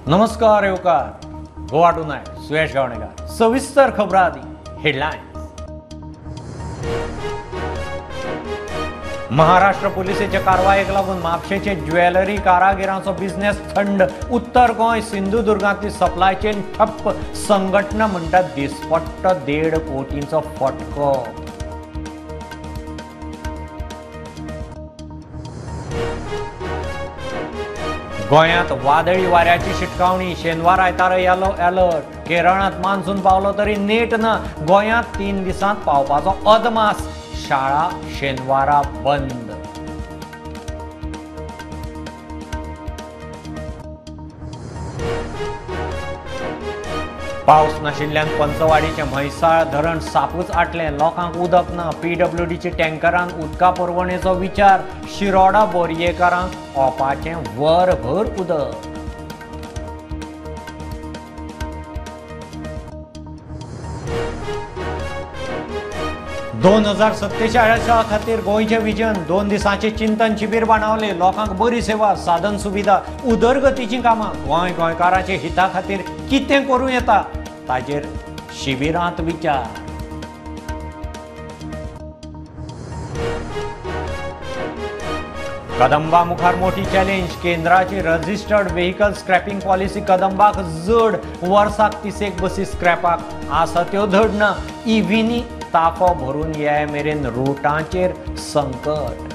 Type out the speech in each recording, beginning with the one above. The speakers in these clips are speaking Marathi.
नमस्कार येवकार गोवा टुनायट सुयश गावणेकर सविस्तर खबरां आदी हेडलायन्स। महाराष्ट्र पुलिसेच्या कारवायेक लागून म्हापशेचे ज्वेलरी कारागिरांचो बिझनेस थंड। उत्तर गोंय सिंधुदुर्गांतली सप्लाय चेन ठप्प। संघटना म्हणटा दिसपट्ट 1.5 कोटींचो फटको। गोंयांत वादळी वाऱ्याची शिटकावणी। शेनवार आयतारा येलो अलर्ट। केरळांत मान्सून पावलो तरी नेट ना। गोंयांत 3 दिसांत पावपाचो अदमास। शाळा शेनवारा बंद। पावस नाशिल्ल्यान पंचवाडीचे म्हैसाळ धरण सापूच आटले। लोकांक उदक ना। PWDची टँकरान उदका पुरवणेचो विचार। शिरोडा बोरयेकारांक ओपाचें वरभर उदक। दोन 2047 खातीर गोंयचे विजन 2 दिसांचे चिंतन शिबीर बाणावले। लोकांक बरी सेवा साधन सुविधा उदरगतीची कामां गोंयकारांचे हिता खातीर कितें करूं येता ताजेर शिबिरांत विचार। कदंबा मुखार मोठी चॅलेंज। केंद्राची रजिस्टर्ड व्हेकल स्क्रॅपिंग पॉलिसी कदंबाक जड। वर्साक 30 बसी स्क्रॅपाक आसा त्यो धड ना। EVनी ताफो भरून येय मेरेन रुटांचेर संकट।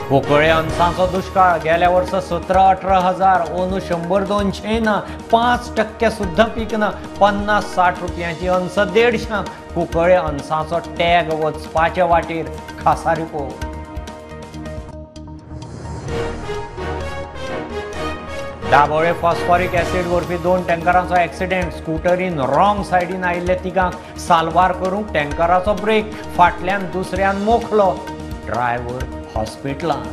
कुंकळे अनसांचो दुष्काळ। गेल्या वर्सा 17-18 हजार अंदू 100-200 ना। 5% सुद्धा पीक ना। 50-60 रुपयांची अनस 150। कुंकळे अनसांचो टॅग वचपाचे वाटेर खासा रिपोर्ट। दाबोळे फॉस्फोरिक एसिड व्हरपी 2 टँकरांचो एक्सिडेंट। स्कूटरीन रॉंग सायडीन आयिल्ले तिगांक साल्वार करूंक टँकराचो ब्रेक। फाटल्यान दुसऱ्यान मोखलो। ड्रायव्हर हॉस्पिटलांत।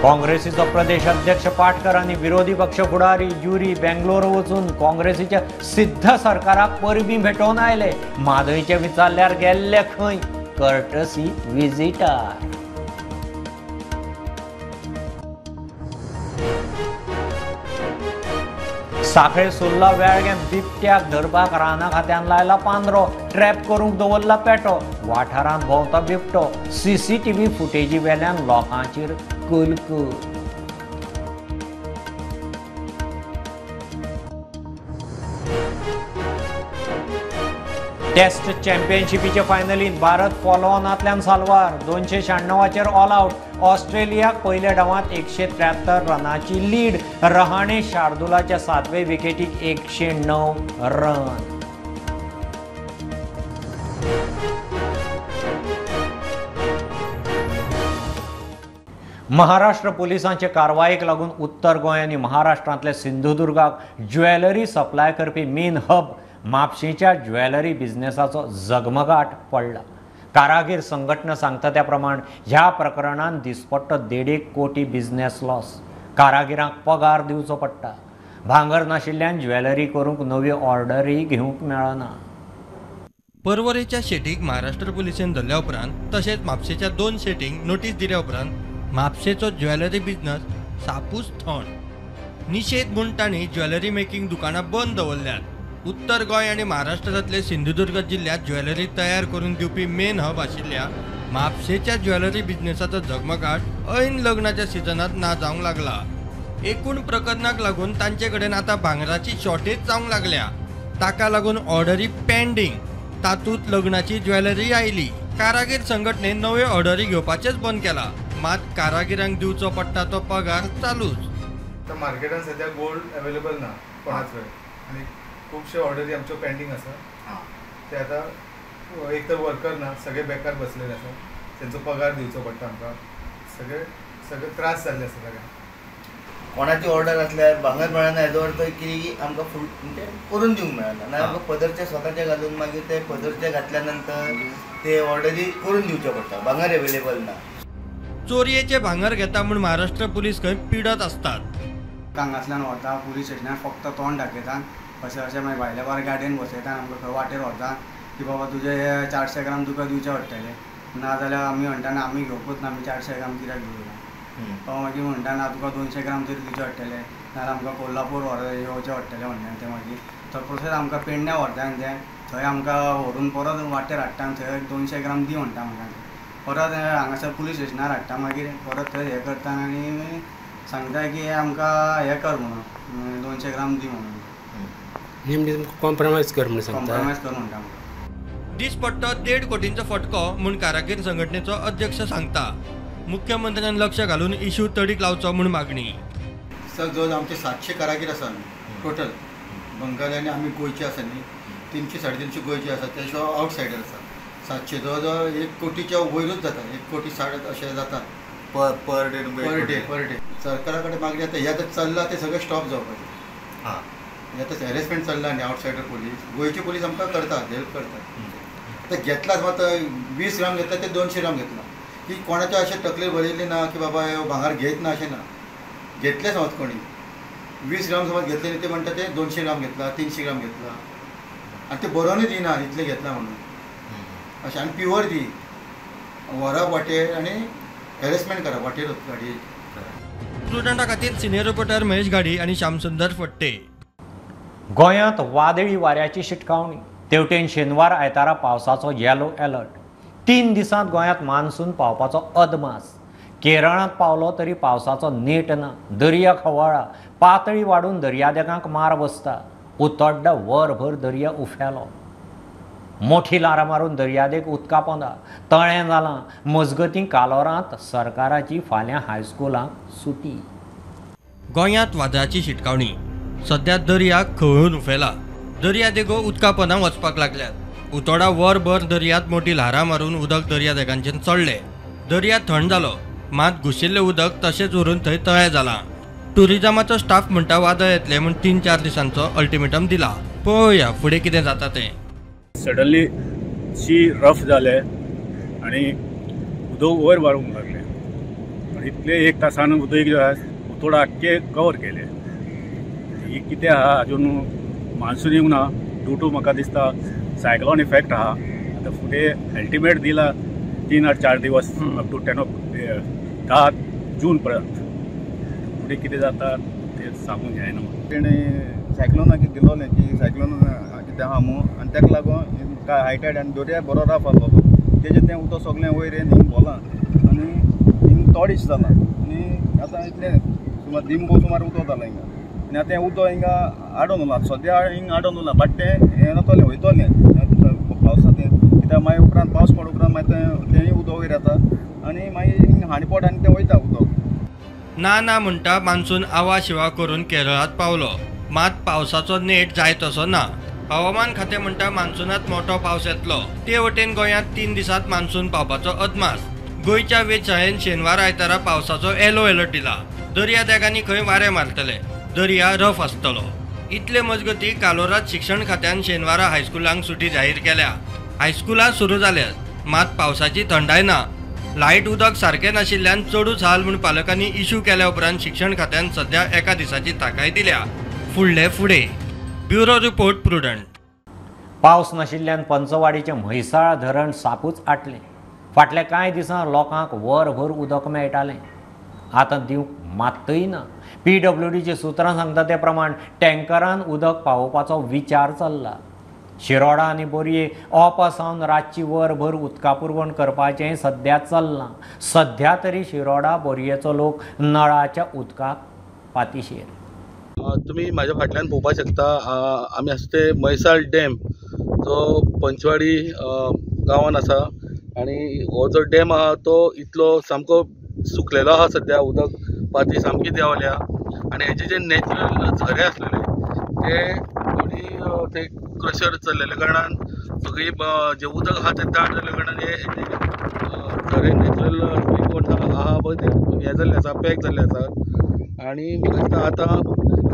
काँग्रेसीचो प्रदेश अध्यक्ष पाटकर आनी विरोधी पक्ष फुडारी युरी बेंगलोर वचून काँग्रेसीच्या सिद्ध सरकाराक परबीं भेटोवन आयले। माधवीचे विचारल्यार गेल्ले खंय कर्टसी विजिटर। साखळे सुर्ला वेळग्यान बिबट्याक धरपाक राना खात्यान लायला पांद्रो। ट्रॅप करूंक दवरला पेटो। वाठारांत भोंवता बिबटो। CCTV फुटेजी वेल्यान लोकांचेर कलकल। टेस्ट चॅम्पियनशिपीचे फायनलींत भारत फॉलोऑनांतल्यान साल्वार। 296 ऑल आउट। ऑस्ट्रेलियाक पयल्या डावांत 173 रनांची लीड। रहाणे शार्दुलाच्या 7वे विकेटीक 109 रन। महाराष्ट्र पुलिसांचे कारवायेक लागून उत्तर गोंय आनी महाराष्ट्रांतल्या सिंधुदुर्गाक ज्वेलरी सप्लाय करपी मेन हब म्हापशेच्या ज्वेलरी बिझनेसाचो जगमगाट पडला। कारागीर संघटना सांगता त्या प्रमाण ह्या प्रकरणात दिसपट्ट 1.5 कोटी बिझनेस लॉस। कारागिरांक पगार दिवचो पडटा। भांगर नाशिल्ल्यान ज्वेलरी करूंक नव्यो ऑर्डरी घेवंक मेळना। पर्वरेच्या शेटीक महाराष्ट्र पुलिसेन धरल्या उपरांत तशेंच म्हापशेच्या 2 शेटींक नोटीस दिल्या उपरांत म्हापशेचो ज्वेलरी बिझनेस सापूच थंड। निशेध म्हूण तांणी ज्वेलरी मेकिंग दुकानां बंद दवरल्यात। उत्तर गोंय आनी महाराष्ट्रांतले सिंधुदुर्ग जिल्ह्यात ज्वेलरी तयार करून दिवपी मेन हब आशिल्ल्या म्हापशेच्या ज्वेलरी बिझनेसाचो झगमगाट ऐन लग्नाच्या सिजनात ना जावंक लागला। एकूण प्रकरणाक लागून तांचे कडेन आतां भांगराची शॉर्टेज जावंक लागल्या। ताका लागून ऑर्डरी पेंडिंग। तातूंत लग्नाची ज्वेलरी आयली। कारागीर संघटनेन नव्यो ऑर्डरी घेवपाचेच बंद केला। मात कारागिरांक दिवचो पडटा तो पगार चालूच। मार्केटान सध्या गोल्ड अवेलेबल ना कोणाच कडेन आनी खुबशे ऑर्डरी आमच्यो पेंडींग आसा। ते आतां एक तर वर्कर ना, सगळे बेकार बसलेले आसा। तेंचो पगार दिवचो पडटा आमकां। सगळे त्रास जाल्ले आसा सगळ्यांक। कोणाची ऑर्डर आसल्यार भांगर मेळना हेजो अर्थ की आमकां फूल म्हणजे करून दिवंक मेळना ना। आमकां पदरचे स्वताचे घालून मागीर ते पदरचे घातल्या नंतर ते ऑर्डरी करून दिवचे पडटा। भांगर अवेलेबल ना। चोरयेचे भांगर घेता म्हूण महाराष्ट्र पुलीस खंय पिडत असतात। हांगासल्यान वता पुलीस स्टेशनार फक्त तोंड दाखयता अशें अशें मागीर भायल्या बार गाडयेन बसयता आमकां खंय वाटेर व्हरता की बाबा तुजे 400 ग्राम तुका दिवचे पडटले, नाजाल्यार आमी म्हणटा ना आमी घेवपूच ना, आमी 400 ग्राम कित्याक घेवना. तो मागीर म्हणटा ना तुका 200 ग्राम तरी दिवचे पडटले, नाजाल्यार आमकां कोल्हापूर येवचें पडटलें म्हणटा. ते मागीर तो प्रोसेस आमकां पेडण्या व्हरता आनी ते थंय आमकां व्हरून परत वाटेर हाडटा आनी थंय 200 ग्राम दी म्हणटा आमकां. परत हांगासर पुलीस स्टेशनार हाडटा, मागीर परत थंय हें करता आनी सांगता की आमकां हें कर म्हणून 200 ग्राम दी म्हणून. कॉम्प्रमायज कर म्हणून सांगता. कॉम्प्रमायज कर म्हणटा आमकां. दिसपट्टो 1.5 कोटींचो फटको म्हूण कारागीर संघटनेचो अध्यक्ष सांगता. मुख्यमंत्र्यान लक्ष घालून इशू तडीक लावचो म्हूण मागणी. सर जवळ आमचे 700 कारागीर आसा टोटल, बंगाली आनी आमी गोंयचे आसा न्ही, 300 350 गोंयचे आसा, त्या शिवाय आवटसायडर आसा. 700 जवळ जवळ 1 कोटीच्या वयरूच जाता, 1 कोटी 60 अशें जाता पर डे पर डे. सरकारा कडेन मागणी आतां हे आतां चल्लां ते सगळें स्टॉप जावपाचें. हे आतां हॅरेसमेंट चल्ला न्ही, आवटसायडर पुलीस, गोंयची पुलीस आमकां करता, हेल्प करता. आतां घेतलाच मात 20 ग्राम घेतला ते 200 ग्राम घेतला, की कोणाच्या अशें तकलेर बरयल्ली ना की बाबा भांगर घेयत ना अशें ना, घेतले समज कोणी 20 ग्राम समज घेतले न्ही ते म्हणटा ते 200 ग्राम घेतला, 300 ग्राम घेतला, आनी ते बरोवनूय दिना इतले घेतला म्हणून अशें. आनी प्युअर दी व्हरा वाटेर आनी हॅरेसमेंट करा वाटेर गाडये. स्टुडंटा खातीर सिनियर रिपोर्टर महेश गाडी आनी श्यामसुंदर फडते. गोंयांत वादळी वाऱ्याची शिटकावणी. तेवटेन शेनवार आयतारा पावसाचो येलो अलर्ट. 3 दिसांत गोंयांत मान्सून पावपाचो अदमास. केरळांत पावलो तरी पावसाचो नेट ना. दर्या खवळ्ळा, पातळी वाडून दर्यादेगांक मार बसता. उतोड्डा वरभर दर्या उफेलो. मोठी लारां मारून दर्यादेग उदका पोंदा. तळें जालां. मजगतीं कालोरांत सरकाराची फाल्यां हायस्कुलांक सुटी. गोंयांत वादळाची शिटकावणी. सध्या दर्याक खवळून उफेला. दर्यादेगो उदका पोंदां वचपाक लागल्यात. उतोडा वरभर दर्यांत मोठी ल्हारां मारून उदक दर्यादेगांचेर चडलें. दर्या थंड जालो, मात घुशिल्लें उदक तशेंच उरून थंय तळें जालां. टुरिजमाचो स्टाफ म्हणटा वादळ येतलें म्हूण 3-4 दिसांचो अल्टिमेटम दिला. पळोवया फुडें कितें जाता तें. सडनली शी रफ जाले आनी उदक वयर वारूंक लागलें आनी इतले 1 तासान उदक उतोडा आख्खे कवर केले. ही कितें आहा अजून मान्सून येवंक ना, ड्यू टू म्हाका दिसता सायक्लोन इफेक्ट आहा. आतां फुडें अल्टिमेट दिला 3 or 4 दिवस अप टू 10 जून पर्यंत. फुडें कितें जाता तें सांगूंक जायना. तेणें सायक्लोनाक गेलोलें की सायक्लोन कितें आहा म्हणून, आनी ताका लागून काय हायटायड आनी दर्या बरो राफ आसलो, तेजें तें उदक सगळें वयर येवन हिंग बोलां आनी हिंग तोडीश जालां. आनी आतां इतलें सुमार दिमबो सुमार उदक जालां हिंगा. आनी आतां हें उदक हिंगा आडोन उरलां, सद्या हिंग आडोन उरलां, बट तें हें जातलें वयतलें पावसांत. कित्याक मागीर उपरांत पावस पड उपरांत मागीर तेंय उदक वयर येता आनी मागीर हिंग हांडीपट आनी तें वयता उदक. ना म्हणटा मान्सून आवा शिवा करून केरळांत पावलो, मात पावसाचो नेट जाय तसो ना. हवामान खातें म्हणटा मान्सूनांत मोठो पावस येतलो. ते वटेन गोंयांत 3 दिसांत मान्सून पावपाचो अदमास. गोंयच्या वेधशाळेन शेनवार आयतारा पावसाचो येलो अलर्ट दिला. दर्यादेगांनी खंय वारें मारतले, दर्या रफ आसतलो. इतले मजगतीं कालोरांत शिक्षण खात्यान शेनवारा हायस्कुलांक सुटी जाहीर केल्या. हायस्कुलां सुरू जाल्यात, मात पावसाची थंडाय ना. लायट उदक सारकें नाशिल्ल्यान चडूच हाल म्हूण पालकांनी इशू केल्या उपरांत शिक्षण खात्यान सध्या 1 दिसाची थाकाय दिल्या. फुडें ब्युरो रिपोर्ट प्रुडंट. पावस नाशिल्ल्यान पंचवाडीचें म्हैसाळ धरण सापूच आटलें. फाटल्या कांय दिसां लोकांक वरभर उदक मेळटालें, आतां दिवंक मात्तय ना. PWDची सुत्रां सांगता ते प्रमाण टँकरान उदक पावोवपाचो विचार चल्ला. शिरोडा आनी बोरये ऑपासावन रातची वरभर उदका पुरवण करपाचें सध्या चल्लां. सध्या तरी शिरोडा बोरयेचो लोक नळाच्या उदकाक पातीशेर. तुमी म्हाज्या फाटल्यान पळोवपाक शकता, आमी आसा ते म्हैसाळ डॅम जो पंचवाडी गांवांत आसा. आनी हो जो डॅम आहा तो इतलो सामको सुकलेलो आहा सध्या. उदक पाती सामकी देंवल्या आनी हेचे जे नॅचरल झरे आसलेले ते कोणी ते क्रशर चल्लेल्या कारणान सगळी जे उदक आहा तें दाट जाल्ल्या कारणान हे झरे नॅचरल आहा पळय ते हें जाल्ले आसा, पॅक जाल्ले आसा. आनी म्हाका दिसता आतां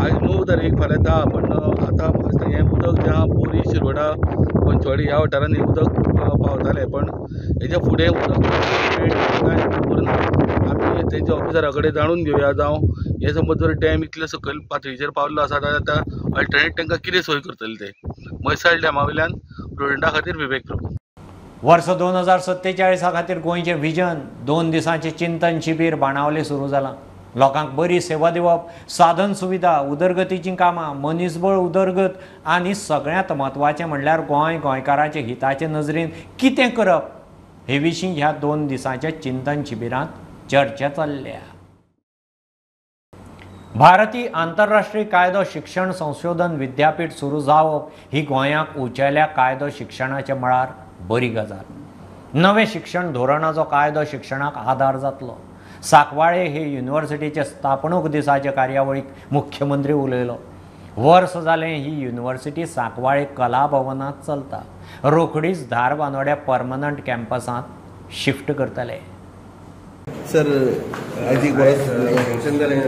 आयज 9 तारीख फाल्यां 10, पण आतां म्हाका दिसता हें उदक जें आहा बोरी शिरोडा पंचवाडी ह्या वाठारांनी उदक पावतालें, पण हेच्या फुडें उदक कांय खबर ना. आमी तेंच्या ऑफिसरा कडेन जाणून घेवया, जावं हे समज जर डॅम इतले सकयल पातळीचेर पावल्लो आसा जाल्यार आतां अल्टरनेट तांकां कितें सोय करतले ते म्हैसाळ डॅमा वयल्यान स्टुडंटा खातीर विवेक प्रभू. वर्स 2047 खातीर गोंयचें विजन 2 दिसांचें चिंतन शिबीर बाणावले सुरू जालां. लोकांक बरी सेवा दिवप, साधन सुविधा, उदरगतीचीं कामां, मनीसबळ उदरगत आनी सगळ्यांत म्हत्वाचें म्हणल्यार गोंयकारांचे हिताचे नजरेन कितें करप हे विशीं ह्या 2 दिसांच्या चिंतन शिबिरांत चर्चा चल्ल्या. भारतीय आंतरराष्ट्रीय कायदो शिक्षण संशोधन विद्यापीठ सुरू जावप ही गोंयांक उंचेल्या कायदो शिक्षणाच्या मळार बरी गजाल. नवें शिक्षण धोरणाचो कायदो शिक्षणाक आदार जातलो. सांकवाळे हे युनिव्हर्सिटीचे स्थापणूक दिसाचे कार्यावळीक मुख्यमंत्री उलयलो. वर्स जालें ही युनिव्हर्सिटी सांकवाळे कला भवनांत चलता. रोखडीच धारबांदोड्या परमनंट कॅम्पसांत शिफ्ट करतले. सर आज एक फंक्शन जालें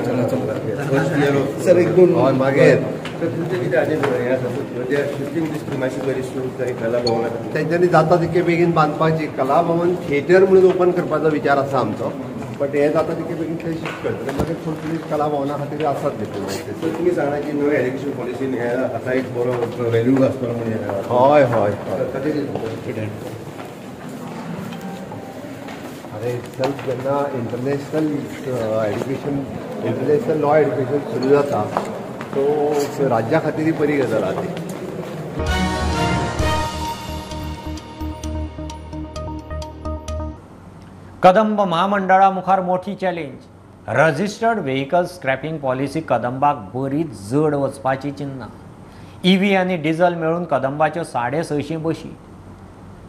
सर एक दोन मागीर तुमचें कितें आनी हें आसा म्हणजे शिफ्टींग दिसता मातशी बरी सुरू कला भवनाक तेंच्यांनी जाता तितके बेगीन बांदपाची कला भवन थिएटर म्हणून ओपन करपाचो विचार आसा आमचो. बट हें जाता तितके बेगीन थंय शिफ्ट करतले मागीर पुर्तुगीज कला भवना खातीर आसात देखून. सर तुमी सांगना की नव्या एज्युकेशन पॉलिसीन हें आतां एक बरो वेल्यू आसतलो म्हणजे हय हय खातीर अरे सेल्फ जेन्ना international education international law education सुरू जाता सो राज्या खातीर बरी गजाल आसा ती. कदंब महामंडळा मुखार मोठी challenge. Registered vehicle scrapping policy कदंबाक बरीच जड वचपाची चिन्नां. EV आनी डिझल मेळून कदंबाच्यो 650 बशी.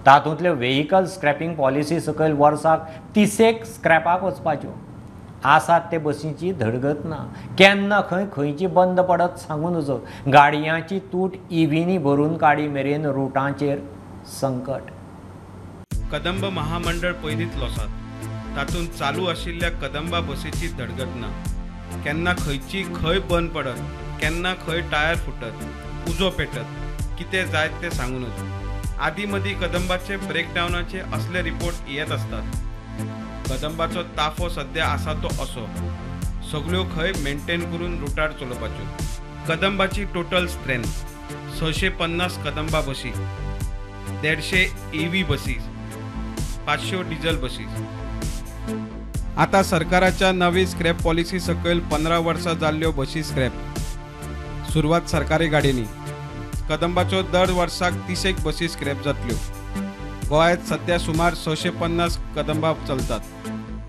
तातूंतल्यो व्हेकल स्क्रॅपिंग पॉलिसी सकयल वर्साक 30 स्क्रॅपाक वचपाच्यो. आसात ते बसींची धडगत ना. केन्ना खंयची बंद पडत सांगून नजो. गाडयांची तूट EVनी भरून काडी मेरेन रुटांचेर संकट. कदंब महामंडळ पयलींच लोसात. तातूंत चालू आशिल्ल्या कदंबा बसीची धडगत ना. केन्ना खंयची खंय बंद पडत, केन्ना खंय टायर फुटत, उजो पेटत, कितें जायत तें सांगून नजो. आदी मदीं कदंबाचे ब्रेकडावनाचे असले रिपोर्ट येत असतात. कदंबाचो ताफो सध्या आसा तो असो. सगळ्यो खंय मेंटेन करून रुटार चलोवपाच्यो. कदंबाची टोटल स्ट्रेंथ 650 कदंबा बसी, 150 EV बसीस, 500 डिझल बसीस. आता सरकाराच्या नवी स्क्रॅप पॉलिसी सकयल 15 वर्सां जाल्ल्यो बसी स्क्रॅप. सुरवात सरकारी गाडयांनी. कदंबाच्यो दर वर्साक 30 बसी स्क्रॅप जातल्यो. गोंयांत सध्या सुमार 650 कदंबा चलतात.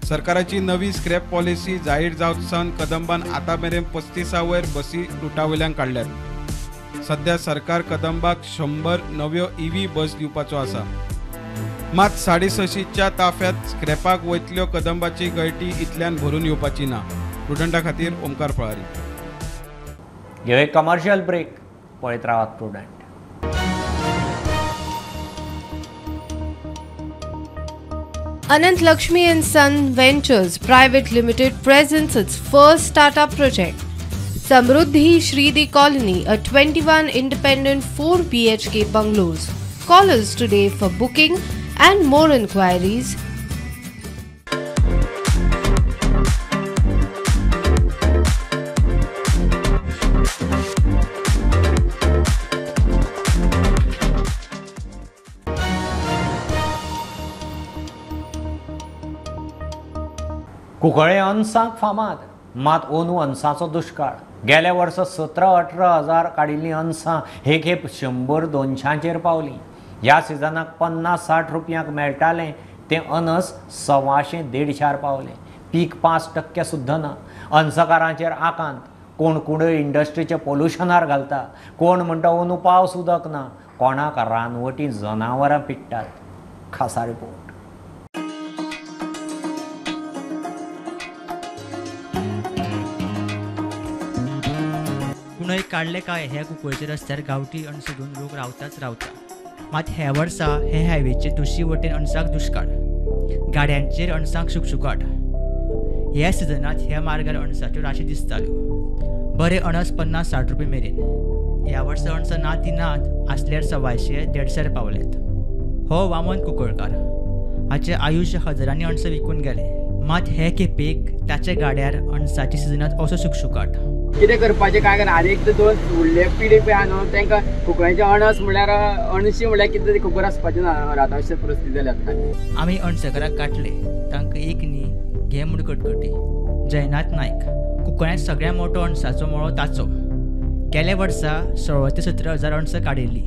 सरकाराची नवी स्क्रॅप पॉलिसी जाहीर जावसान कदंबान आतां मेरेन 35 वयर बसी रुटा वयल्यान काडल्यात. सध्या सरकार कदंबाक 100 नव्यो EV बस दिवपाचो आसा. मात 650च्या ताफ्यात स्क्रॅपाक वयतल्यो कदंबाची गळटी इतल्यान भरून येवपाची ना. स्टुडंटा खातीर ओमकार फळारी. घेऊ एक कमर्शियल ब्रेक. पळयत रावात student. Anant Lakshmi and Son Ventures Private Limited presents its first startup project, Samruddhi Shridi Colony, a 21 independent 4 BHK bungalows. Call us today for booking and more inquiries. Cuncolim अनसाक फामाद, मात अंदू अनसाचो दुश्काळ. गेल्या वर्सा 17-18 हजार काडिल्लीं अनसां हे खेप 100-200चेर पावलीं. ह्या सिजनाक 50-60 रुपयांक मेळटालें तें अनस 125-150 पावलें. पीक 5% सुद्दां ना. अनसकारांचेर आकांत. कोण कुंडय इंडस्ट्रीचे पोल्युशनार घालता, कोण म्हणटा अंदू पावस उदक ना, कोणाक रानवटी जनावरां पिट्टात. खासा रिपोर्ट. कुंडय काडले काय ह्या कुंकळेच्या रस्त्यार गांवठी अणस घेवन लोक रावताच रावता. मात ह्या वर्सा हे हायवेचे दुसरी वटेन अणसाक दुश्काळ. गाड्यांचेर अणसाक शुकशुकाट. ह्या सिजनात ह्या मार्गार अणसाच्यो राशी दिसताल्यो. बरे अणस 50-60 रुपये मेरेन. ह्या वर्सा अणसां ना ती नात आसल्यार 125-150 पावलेत. हो वामन कुंकळकार. हाचे आयुश्य हजारांनी अणसां विकून गेले. मात हे खेपेक ताच्या गाड्यार अणसाच्या सिजनात असो शुकशुकाट. कितें करपाचें काय करना. आनी एक तर दोन फुडले पिढी पळय आहा न्हू तांकां कोंकणीचें अणस म्हणल्यार अणशी म्हणल्यार कितें तरी खबर आसपाचें ना आतां अशें परिस्थिती जाल्या आतां. आमी अणसकाराक गाठले तांकां एक न्ही घे म्हूण कटकटी. जयनाथ नायक. कुंकळ्यांत सगळ्यात मोठो अणसाचो मळो ताचो. गेल्या वर्सा 16 ते 17,000 अणसां काडिल्ली.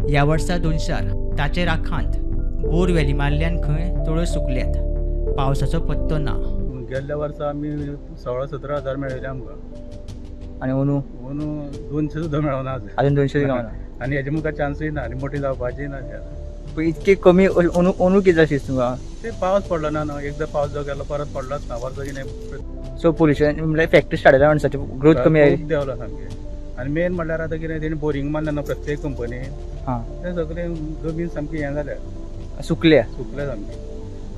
ह्या वर्सा 200. ताचे राखांत बोर व्हॅली मारल्यान खंय तळ्यो सुकल्यात. पावसाचो पत्तो ना. गेल्ल्या वर्सा आमी 16-17 मेळयले आमकां. आनी अंदू 200 सुद्दां मेळना अजून 200 गावना. आनी हेजे मुखार चान्सूय ना आनी मोठी जावपाची ना. पण इतके कमी अंदू कितें जाता तुमकां? ते पावस पडलो ना न्हू. एकदां पावस जो गेलो परत पडलोच ना. वर्सा कितें सो पोल्युशन म्हणल्यार फॅक्टरी स्टार्ट जाला अणसाची ग्रोथ कमी आयली. खूब देंवला सामकें. आनी मेन म्हणल्यार आतां कितें तेणी बोरींग मारला न्हू प्रत्येक कंपनीन. तें सगळें जमीन सामकी हें जाल्या सुकल्या सामकी.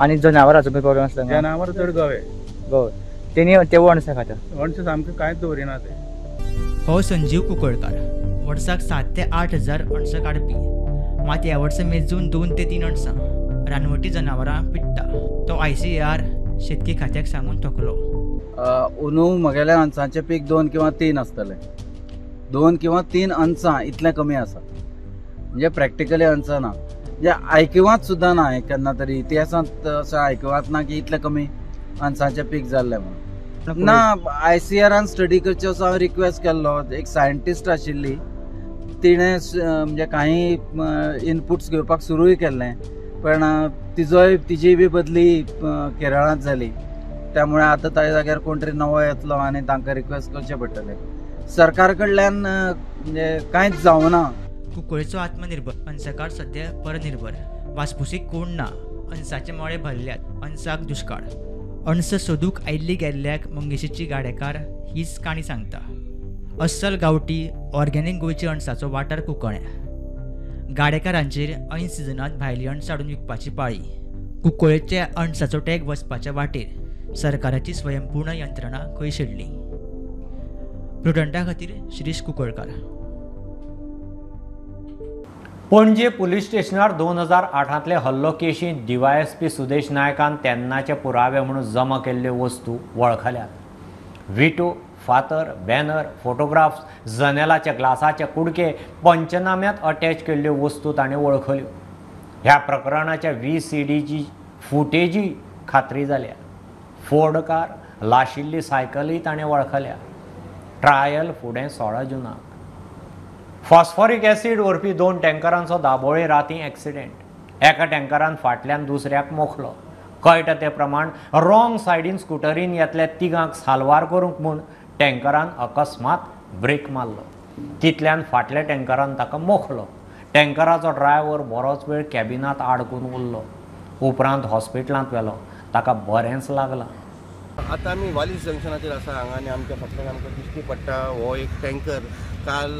आनी जनावरांचो बी प्रॉब्लेम आसता. जनावर चड गवे तेणी तेवो अणसां खाता. अणसां सामकें कांयच दवरिना ते. हो संजीव कुंकळकार. वर्साक 7 ते 8,000 अणसां काडपी. मात ह्या वर्सा मेजून 2 ते 3 अणसां. रानवटी जनावरां पिट्टा. तो ICAR शेतकी खात्याक सांगून थकलो. अंदू म्हगेल्या अणसांचें पीक 2 किंवा 3 आसतलें. 2 किंवा 3 अणसां इतलें कमी आसा. म्हणजे प्रॅक्टिकली अणसां ना. म्हणजे आयकिवांत सुद्दां ना. हें केन्ना तरी इतिहासांत अशें आयकिवांत ना की इतलें कमी अणसांचें पीक जाल्लें म्हणून. ना ICARान स्टडी करची असो हांवें रिक्वेस्ट केल्लो. एक सायंटिस्ट आशिल्ली तिणें म्हणजे काही इनपुट्स घेवपाक सुरूय केल्लें पण तिजी बी बदली केरळांत जाली. त्यामुळे आतां ताच्या जाग्यार कोण तरी नवो येतलो आनी तांकां रिक्वेस्ट करचें पडटलें. सरकार कडल्यान म्हणजे कांयच जावना. कुंकळेचो आत्मनिर्भर. अणसकार सध्या परनिर्भर. वासपुसीक कोण ना. अणसाचे मळे भरल्यात. अणसाक दुश्काळ. अणस सोदूक आयिल्ली गेल्ल्याक मंगेशीची गाडेकार हीच काणी सांगता. अस्सल गांवठी ऑर्गेनीक गोंयची अणसाचो वाठार कुंकळ्ळें. गाडेकारांचेर ऐन सिजनांत भायली अणसां हाडून विकपाची पाळी. कुंकळ्ळेच्या अणसाचो टॅग वचपाच्या वाटेर सरकाराची स्वयंपूर्ण यंत्रणा खंय शिरली. प्रुडंटा खातीर शिरीश कुंकळकार. पणजे पुलीस स्टेशनार 2008तले हल्लो केशी DYSP सुदेश नायकान तेन्नाचे पुरावे म्हणून जमा केल्ल्यो वस्तू वळखल्यात. विटो, फातर, बॅनर, फोटोग्राफ्स, जनेलाचे ग्लासाचे कुडके, पंचनाम्यात अटॅच केल्ल्यो वस्तू ताणें वळखल्यो. ह्या प्रकरणाच्या VCDची फुटेजी खात्री जाल्या. फोर्ड कार, लाशिल्ली सायकलय ताणें वळखल्या. ट्रायल फुडें 16 जुनाक. फॉस्फोरीक एसीड व्हरपी 2 टँकरांचो दाबोळे रातीं एक्सिडेंट. एका टँकरान फाटल्यान दुसऱ्याक मोखलो. कळटा ते प्रमाण रॉंग सायडीन स्कुटरीन येतल्या तिगांक साल्वार करूंक म्हूण टँकरान अकस्मात ब्रेक मारलो. तितल्यान फाटल्या टँकरान ताका मोखलो. टँकराचो ड्रायव्हर बरोच वेळ कॅबिनांत आडकून उरलो. उपरांत हॉस्पिटलांत व्हेलो. ताका बरेंच लागलां. आतां आमी वालीस जंक्शनाचेर आसा हांगा आनी आमच्या फाटल्यान आमकां दिश्टी पडटा हो एक टँकर. काल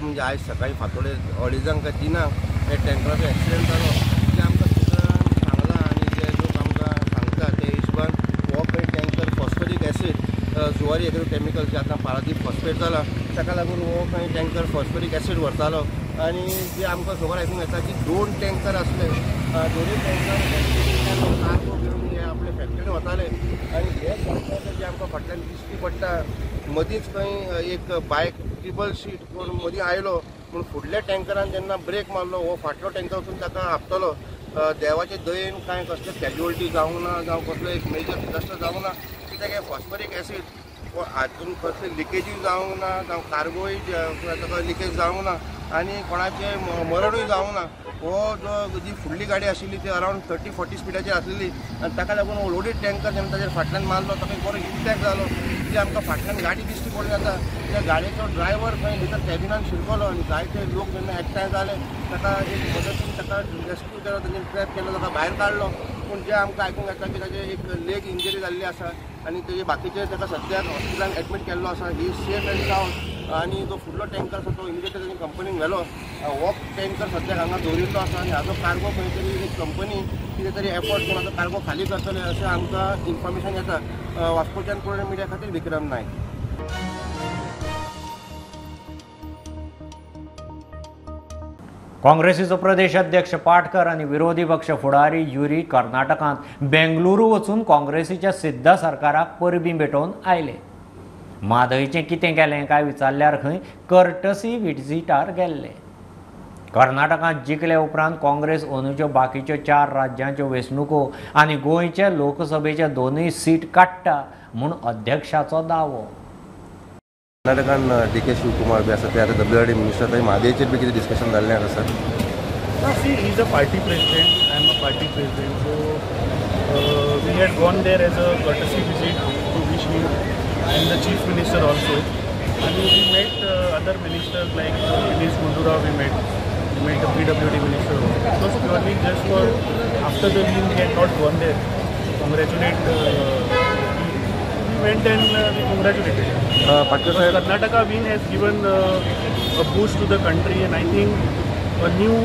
म्हणजे आयज सकाळी फातोडे 2:30 हे टँकराचो एक्सिडेंट जालो. ते आमकां सांगलां आनी जे लोक आमकां सांगता ते हिशोबान हो पळय टँकर फॉस्फोरीक एसीड जुवारी एग्रोकॅमिकल जे आतां पारादीप फॉस्फेट जाला ताका लागून हो खंय टँकर फॉस्फोरीक एसीड व्हरतालो. आनी जे आमकां खबर आयकूंक येता की 2 टँकर आसले. दोनूय टँकर कार्गो घेवन हे आपले फॅक्टरीन वताले. आनी हे टँकर जे आमकां फाटल्यान दिश्टी पडटा मदींच खंय एक बायक ट्रिबल शीट करून मदीं आयलो पूण फुडल्या टँकरान जेन्ना ब्रेक मारलो हो फाटलो टँकर वचून ताका आपतलो. देवाचे दयेन कांय कसले कॅज्युअलिटी जावंक ना जावं कसलो एक मेजर डिजास्टर जावंक ना. कित्याक हे फॉस्फोरीक एसीड हातून कसले लिकेजूय जावंक ना जावं कार्गोय ताका लिकेज जावंक ना आनी कोणाचे मरणूय जावंक ना. हो जो जी फुडली गाडी आशिल्ली ती अरावंड 30-40 स्पिडाचेर आसलेली आनी ताका लागून हो लोडेड टँकर जेन्ना ताचेर फाटल्यान मारलो ताका बरो इम्पॅक्ट जालो. जी आमकां फाटल्यान गाडी दिश्टी पडली जाता त्या गाडयेचो ड्रायव्हर खंय भितर कॅबिनान शिरकलो आनी जायते लोक जेन्ना एकठांय जाले ताका एक मदतीन ताका रेस्क्यू केलो. ताणें ट्रॅप केलो ताका भायर काडलो. पूण जे आमकां आयकूंक येता की ताचे एक लेग इंजरी जाल्ली आसा आनी तेजे बाकीचे ताका सद्याक हॉस्पिटलांत एडमीट केल्लो आसा. ही सेफ एंड सावंड. आनी जो फुडलो टँकर आसा तो इमिडिएटली तांणी कंपनीन व्हेलो. हो टँकर सद्याक हांगा दवरिल्लो आसा आनी हाजो कार्गो खंय तरी एक कंपनी कितें तरी एफर्ट करून हाजो कार्गो खाली करतले अशें आमकां इन्फॉर्मेशन येता. वास्कोच्यान पुणे मिडिया खातीर विक्रम नायक. काँग्रेसीचो प्रदेश अध्यक्ष पाटकर आनी विरोधी पक्ष फुडारी युरी कर्नाटकांत बेंगलुरू वचून काँग्रेसीच्या सिद्ध सरकाराक परबीं भेटोवन आयले. माधवीचें कितें केलें काय विचारल्यार खंय कर्टसी विजिटार गेल्ले. कर्नाटकांत जिखले उपरांत काँग्रेस अंदूच्यो बाकीच्यो 4 राज्यांच्यो वेंचणुको आनी गोंयचे लोकसभेचे 2 सीट काडटा म्हूण अध्यक्षाचो दावो. कर्नाटकान DK शिवकुमार बी आसा ते आतां WRD मिनिस्टर थंय म्हादयेचेर बी कितें डिस्कशन जाल्लें आसा sir? See, he's a party president. I am a party president. So we had gone there as a courtesy visit to wish him and the chief minister also. And we met other ministers like Dinesh Gundura. We met the PWD minister. It was purely just for after the win we had not gone there. Congratulate. We went and we congratulated. Because Karnataka win has given a boost to the country, and I think a new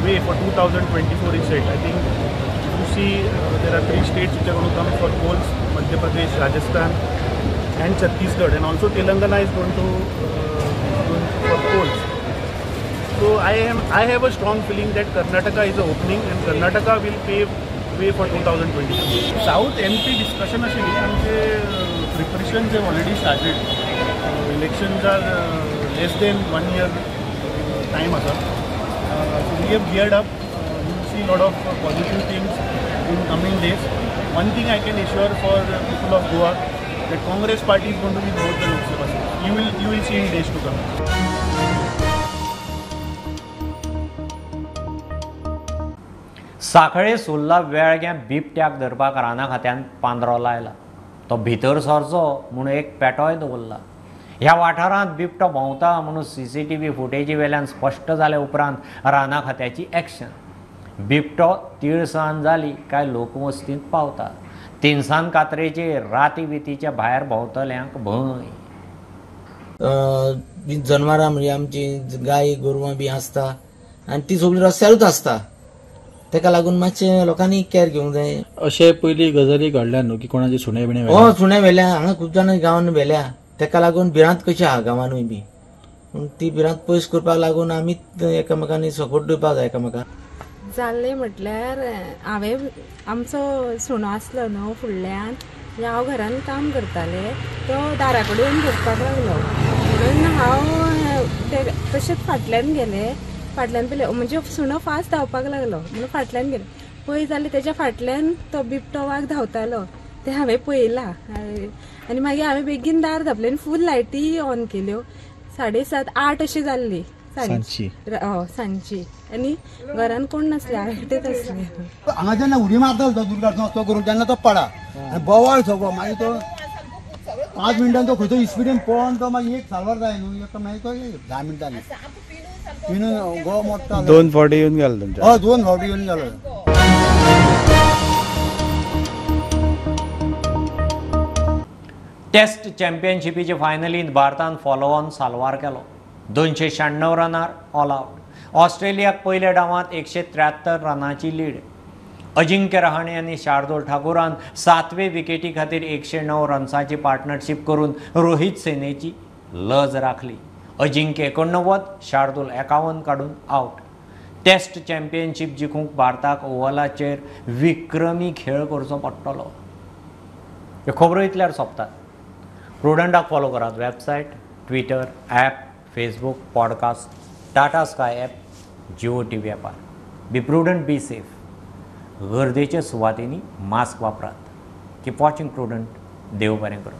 way for 2024 is set. I think if you see there are 3 states which are going to come for polls: Madhya Pradesh, Rajasthan and Chhattisgarh, and also Telangana is going to for polls. So I have a strong feeling that Karnataka is an opening and Karnataka will pave way for 2024. South MP discussion आशिल्ली आमचे preparations have already started. Elections are less than 1 year time आसा. So we have geared up. You will see a lot of positive things in coming days. One thing I can assure for people of Goa that Congress party is going to be both the Lok Sabha seats. You will see in days to come. साखळे सुर्ला वेळग्या बिबट्याक धरपाक राना खात्यान पांद्रो लायला. तो भितर सरचो म्हूण एक पेटोय दवरला. ह्या वाठारांत बिबटो भोंवता म्हणून CCTV फुटेजी वेल्यान स्पश्ट जाले उपरांत राना खात्याची एक्शन. बिबटो तिळसाण जाली काय लोकवस्तींत पावता. तिनसाण कात्रेचेर राती बितीच्या भायर भोंवतल्यांक भंय. जनावरां म्हणजे आमची गाय गोरवां बी आसता आनी ती सगळी रस्त्यारूच आसता. तेका लागून मातशें लोकांनी केअर घेवंक जाय. अशें पयलीं गजाली घडल्या न्हू की कोणाचे सुणे बिणे सुणे व्हेल्या. हांगा खूब जाणां गांवांत व्हेल्या. तेका लागून भिरांत कशी आहा गांवांनूय बी. ती भिरांत पयस करपाक लागून आमी एकामेकांनी सपोर्ट दिवपाक जाय एकामेकाक. जाल्लें म्हटल्यार हांवें आमचो सुणो आसलो न्हू फुडल्यान. हांव घरान काम करतालें. तो दारा कडेन भोगपाक लागलो म्हणून हांव तशेंच फाटल्यान गेलें. फाटल्यान पयलें म्हणजे सुणो फास्ट धांवपाक लागलो म्हणून फाटल्यान गेलें. पळय जाल्यार तेच्या फाटल्यान तो बिबटो वाघ धांवतालो. ते हांवें पळयलां आनी मागीर हांवें बेगीन दार धांपलें आनी फूल लायटी ऑन केल्यो. 7:30 8 अशी जाल्ली सांजची. सांजची आनी घरान कोण नासले. हांव एकटेच आसलें. हांगा जेन्ना उडी मारतालो तो दुर्गाचो तो करून तेन्ना तो पडा बोवाळ सगळो. मागीर तो 5 मिनटान तो खंयचो स्पिडीन पळोवन तो मागीर एक साल्वार जाय न्हू. मागीर तो 10 मिनटांनी गो मोडटा. 2 फावटी येवन गेलो तुमच्या? हय 2 फावटी येवन गेलो. टेस्ट चॅम्पियनशिपीचे फायनलींत भारतान फॉलो ऑन साल्वार केलो. 296 रनार ऑल आउट. ऑस्ट्रेलियाक पयल्या डावांत 173 रनाची लीड. अजिंक्य रहाणे आनी शार्दूल ठाकुरान 7वे विकेटी खातीर 109 रन्साची पार्टनरशीप करून रोहित सेनेची लज राखली. अजिंक्य 89, शार्दूल 51 काडून आउट. टेस्ट चॅम्पियनशीप जिखूंक भारताक ओव्हलाचेर विक्रमी खेळ करचो पडटलो. ह्यो खबरो इतल्यार सोंपतात. प्रुडंटाक फॉलो करात. Website, Twitter, app, Facebook, podcast, Tata Sky app, Jio TV ॲपार. Be prudent, be safe. गर्देच्या सुवातींनी मास्क वापरात. Keep watching prudent. देव बरें करूं.